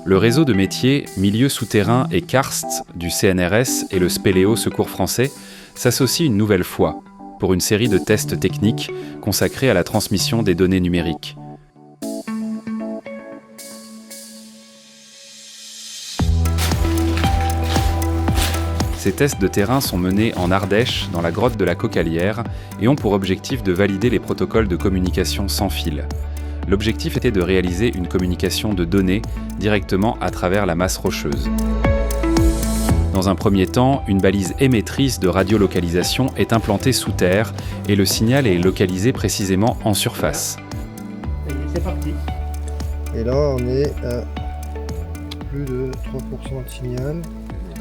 Le réseau de métiers Milieux souterrains et Karst du CNRS et le Spéléo Secours français s'associent une nouvelle fois pour une série de tests techniques consacrés à la transmission des données numériques. Ces tests de terrain sont menés en Ardèche, dans la grotte de la Cocalière, et ont pour objectif de valider les protocoles de communication sans fil. L'objectif était de réaliser une communication de données directement à travers la masse rocheuse. Dans un premier temps, une balise émettrice de radiolocalisation est implantée sous terre et le signal est localisé précisément en surface. C'est parti. Et là, on est à plus de 3% de signal.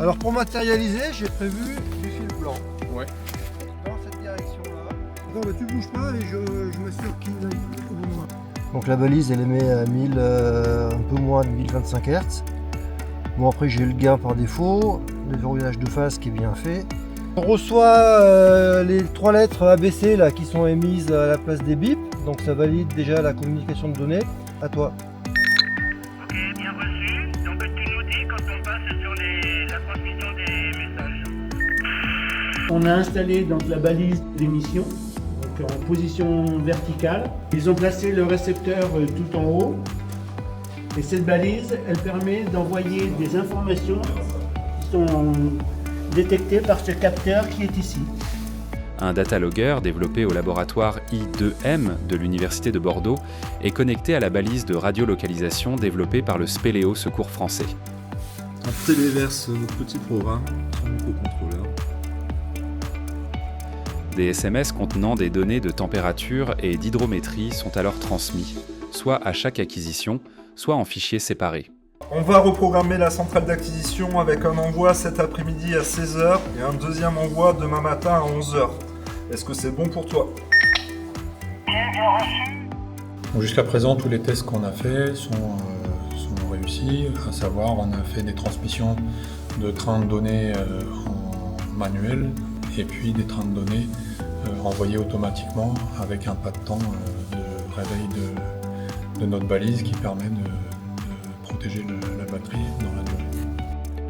Alors pour matérialiser, j'ai prévu du fil blanc. Ouais. Dans cette direction-là. Attends, bah, tu bouges pas et je m'assure qu'il aille au bon endroit. Donc la balise, elle émet à 1000, un peu moins de 1025 Hz. Bon, après j'ai eu le gain par défaut, le verrouillage de phase qui est bien fait. On reçoit les 3 lettres ABC là, qui sont émises à la place des bips, donc ça valide déjà la communication de données. À toi. Ok, bien reçu. Donc tu nous dis quand on passe sur la transmission des messages. On a installé donc la balise d'émission donc en position verticale. Ils ont placé le récepteur tout en haut. Et cette balise, elle permet d'envoyer des informations qui sont détectées par ce capteur qui est ici. Un datalogger développé au laboratoire I2M de l'Université de Bordeaux est connecté à la balise de radiolocalisation développée par le Spéléo Secours français. On téléverse notre petit programme sur le microcontrôleur. Des SMS contenant des données de température et d'hydrométrie sont alors transmis, soit à chaque acquisition, soit en fichiers séparés. On va reprogrammer la centrale d'acquisition avec un envoi cet après-midi à 16h et un deuxième envoi demain matin à 11h. Est-ce que c'est bon pour toi? Donc jusqu'à présent, tous les tests qu'on a faits sont réussis, à savoir on a fait des transmissions de trains de données en manuel et puis des trains de données envoyés automatiquement avec un pas de temps de réveil de notre balise qui permet de protéger la batterie dans la durée.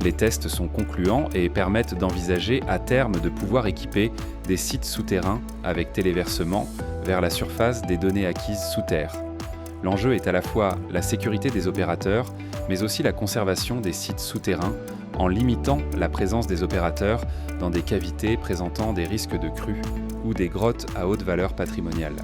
Les tests sont concluants et permettent d'envisager à terme de pouvoir équiper des sites souterrains avec téléversement vers la surface des données acquises sous terre. L'enjeu est à la fois la sécurité des opérateurs, mais aussi la conservation des sites souterrains en limitant la présence des opérateurs dans des cavités présentant des risques de crue ou des grottes à haute valeur patrimoniale.